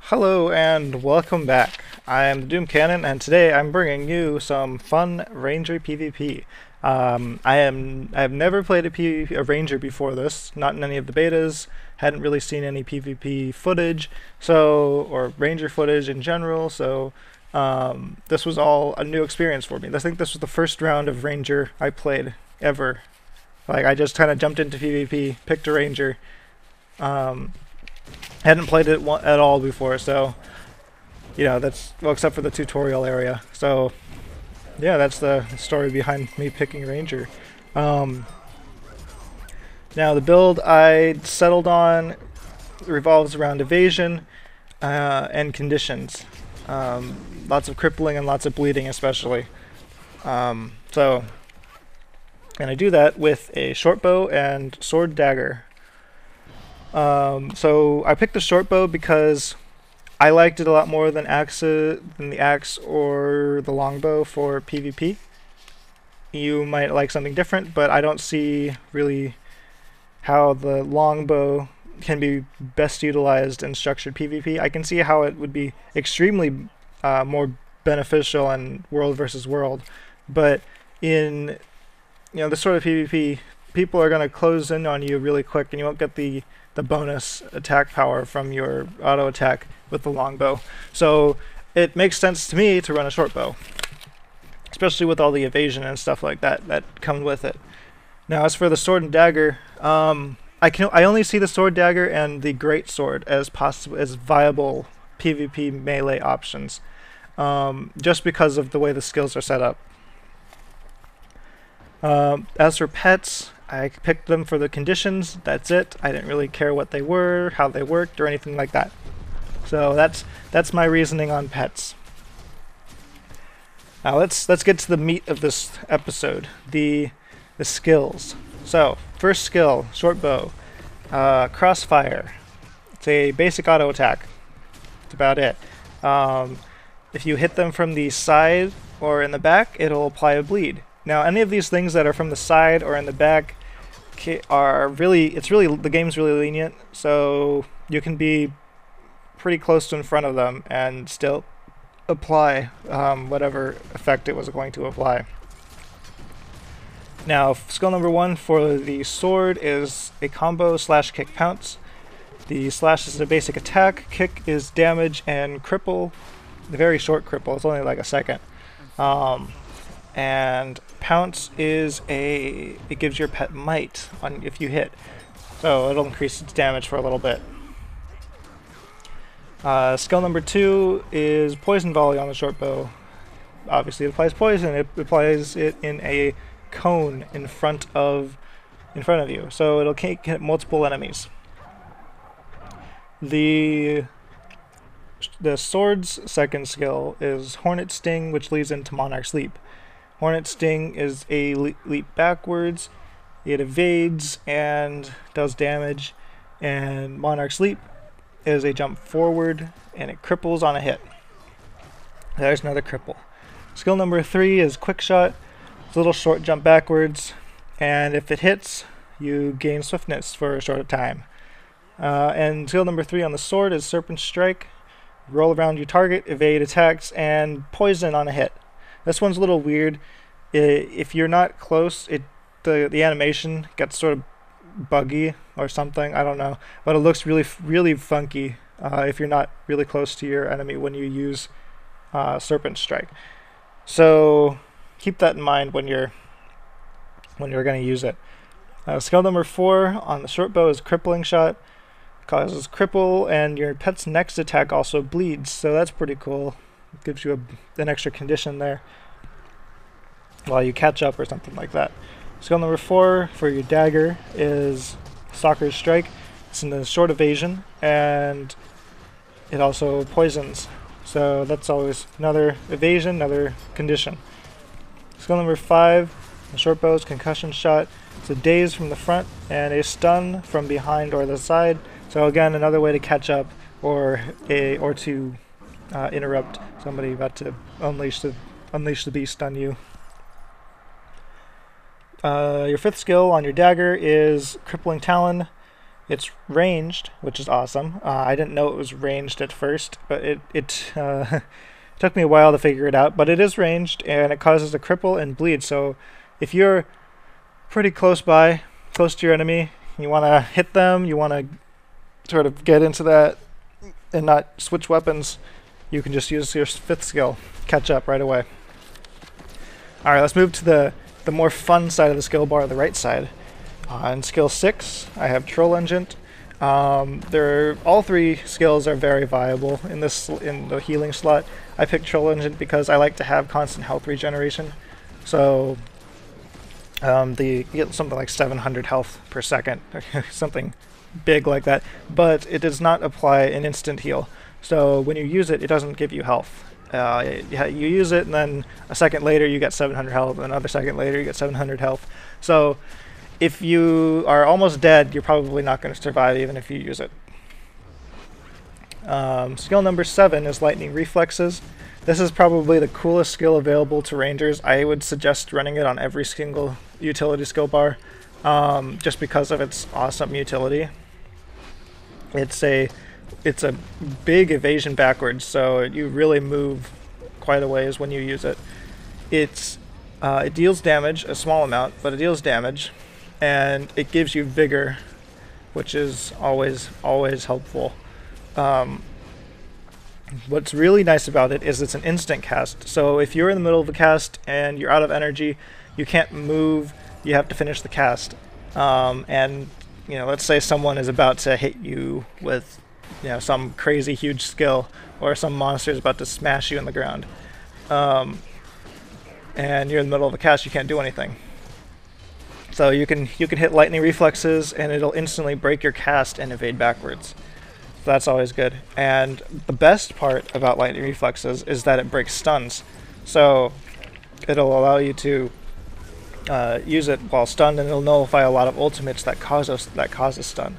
Hello and welcome back. I am the Doom Cannon, and today I'm bringing you some fun Ranger PvP. I have never played a Ranger before this, not in any of the betas. Hadn't really seen any PvP footage, or Ranger footage in general. This was all a new experience for me. I think this was the first round of Ranger I played ever. Like I just kind of jumped into PvP, picked a Ranger. Hadn't played it at all before, so that's well, except for the tutorial area. So yeah, that's the story behind me picking Ranger. Now the build I settled on revolves around evasion and conditions. Lots of crippling and lots of bleeding, especially. And I do that with a short bow and sword dagger. So I picked the short bow because I liked it a lot more than the axe or the longbow for PvP. You might like something different, but I don't see really how the longbow can be best utilized in structured PvP. I can see how it would be extremely more beneficial in world versus world, but in this sort of PvP, people are going to close in on you really quick, and you won't get the bonus attack power from your auto attack with the longbow. So it makes sense to me to run a short bow, especially with all the evasion and stuff like that come with it. Now, as for the sword and dagger, I only see the sword dagger and the great sword as viable PvP melee options, just because of the way the skills are set up. As for pets, I picked them for the conditions. That's it. I didn't really care what they were, how they worked, or anything like that. So that's my reasoning on pets. Now let's get to the meat of this episode, the skills. So first skill, short bow, crossfire. It's a basic auto attack. That's about it. If you hit them from the side or in the back, it'll apply a bleed. Now, any of these things that are from the side or in the back the game's really lenient, so you can be pretty close to in front of them and still apply whatever effect it was going to apply. Now, skill number 1 for the sword is a combo slash kick pounce. The slash is a basic attack, kick is damage, and cripple, the very short cripple, it's only like a second. And pounce is it gives your pet might if you hit, so it'll increase its damage for a little bit. Skill number 2 is poison volley on the short bow. Obviously it applies poison. It applies it in a cone in front of you, so it'll hit multiple enemies. The sword's second skill is Hornet Sting, which leads into Monarch's Leap. Hornet Sting is a leap backwards, it evades and does damage, and Monarch's Leap is a jump forward and it cripples on a hit. There's another cripple. Skill number 3 is Quick Shot. It's a little short jump backwards, and if it hits, you gain swiftness for a short time. And skill number 3 on the sword is Serpent Strike. Roll around your target, evade attacks, and poison on a hit. This one's a little weird. If you're not close, the animation gets sort of buggy or something. I don't know, but it looks really funky if you're not really close to your enemy when you use Serpent Strike. So keep that in mind when you're going to use it. Skill number 4 on the short bow is Crippling Shot. Causes cripple, and your pet's next attack also bleeds, so that's pretty cool. It gives you an extra condition there while you catch up or something like that. Skill number 4 for your dagger is Stalker's Strike. It's in the short evasion, and it also poisons, so that's always another evasion, another condition. Skill number 5, the short bow is Concussion Shot. It's a daze from the front and a stun from behind or the side. So again, another way to catch up or to interrupt somebody about to unleash the beast on you. Your 5th skill on your dagger is Crippling Talon. It's ranged, which is awesome. I didn't know it was ranged at first, but it took me a while to figure it out. But it is ranged, and it causes a cripple and bleed. So if you're pretty close to your enemy, you want to hit them, you want to sort of get into that and not switch weapons, you can just use your 5th skill, catch up right away. Alright, let's move to the more fun side of the skill bar, the right side. On skill 6, I have Troll Engine. All 3 skills are very viable in the healing slot. I picked Troll Engine because I like to have constant health regeneration. So you get something like 700 health per second, something big like that. But it does not apply an instant heal. So when you use it, it doesn't give you health. You use it, and then a second later you get 700 health, and another second later you get 700 health. So if you are almost dead, you're probably not going to survive even if you use it. Skill number 7 is Lightning Reflexes. This is probably the coolest skill available to Rangers. I would suggest running it on every single utility skill bar, just because of its awesome utility. It's a big evasion backwards, so you really move quite a ways when you use it. It deals damage, a small amount, but it deals damage, and it gives you vigor, which is always helpful. What's really nice about it is it's an instant cast, so if you're in the middle of a cast and you're out of energy, you can't move, you have to finish the cast. And let's say someone is about to hit you with some crazy huge skill, or some monster is about to smash you in the ground, and you're in the middle of a cast, you can't do anything. So you can hit Lightning Reflexes and it'll instantly break your cast and evade backwards. So that's always good. And the best part about Lightning Reflexes is that it breaks stuns. So it'll allow you to use it while stunned, and it'll nullify a lot of ultimates that cause a stun.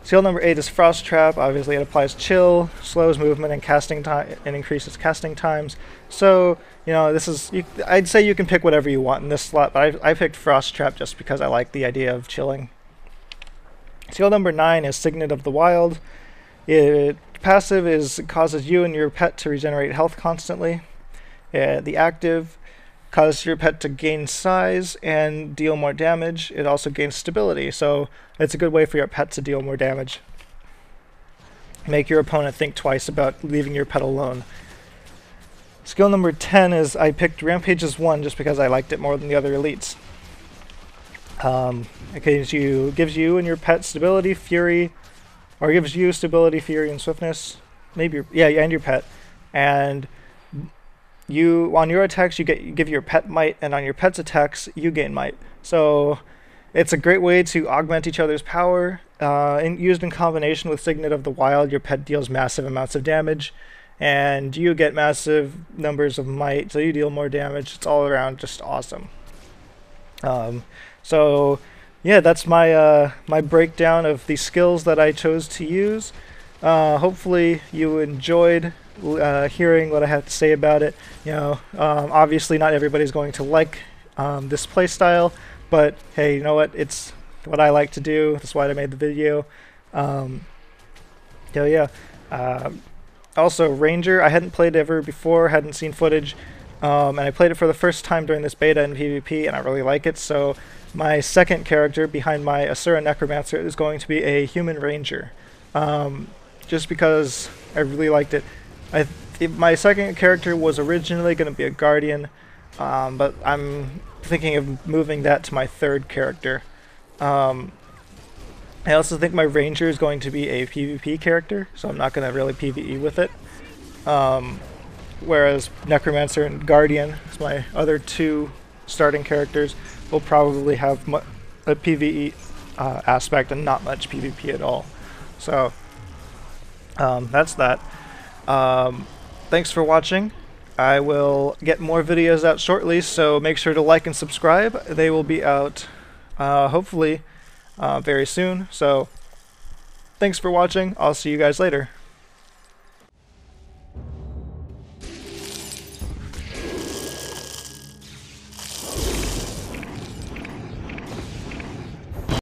Skill number 8 is Frost Trap. Obviously it applies chill, slows movement and casting time, and increases casting times. So I'd say you can pick whatever you want in this slot, but I picked Frost Trap just because I like the idea of chilling. Skill number 9 is Signet of the Wild. Passive causes you and your pet to regenerate health constantly. The active causes your pet to gain size and deal more damage. It also gains stability, so it's a good way for your pet to deal more damage. Make your opponent think twice about leaving your pet alone. Skill number 10 is, I picked Rampage's 1 just because I liked it more than the other elites. It gives you and your pet stability, fury, or gives you stability, fury, and swiftness. And your pet. And on your attacks you give your pet might, and on your pet's attacks you gain might. So it's a great way to augment each other's power. Used in combination with Signet of the Wild, your pet deals massive amounts of damage, and you get massive numbers of might, so you deal more damage. It's all around just awesome. So yeah, that's my my breakdown of the skills that I chose to use. Hopefully you enjoyed hearing what I had to say about it. Obviously not everybody's going to like this playstyle, but hey, you know what? It's what I like to do. That's why I made the video. Also, Ranger, I hadn't played ever before, hadn't seen footage, and I played it for the first time during this beta in PvP, and I really like it. So my second character behind my Asura Necromancer is going to be a human Ranger, just because I really liked it. My second character was originally going to be a Guardian, but I'm thinking of moving that to my third character. I also think my Ranger is going to be a PvP character, so I'm not going to really PvE with it. Whereas Necromancer and Guardian, as my other 2 starting characters, will probably have a PvE aspect and not much PvP at all. So that's that. Thanks for watching. I will get more videos out shortly, so make sure to like and subscribe. They will be out hopefully very soon. So thanks for watching. I'll see you guys later.